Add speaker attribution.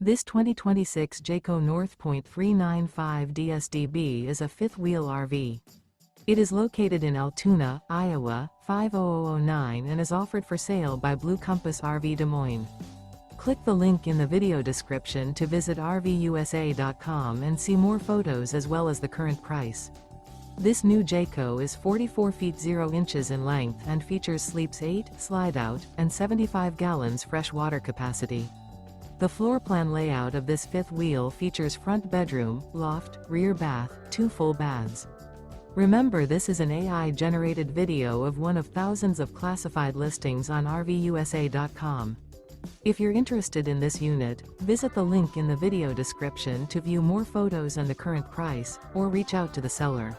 Speaker 1: This 2026 Jayco North Point 395 DSDB is a fifth-wheel RV. It is located in Altoona, Iowa, 50009 and is offered for sale by Blue Compass RV Des Moines. Click the link in the video description to visit RVUSA.com and see more photos as well as the current price. This new Jayco is 44 feet 0 inches in length and features sleeps 8, slide-out, and 75 gallons fresh water capacity. The floor plan layout of this fifth wheel features front bedroom, loft, rear bath, 2 full baths. Remember, this is an AI-generated video of one of thousands of classified listings on RVUSA.com. If you're interested in this unit, visit the link in the video description to view more photos and the current price, or reach out to the seller.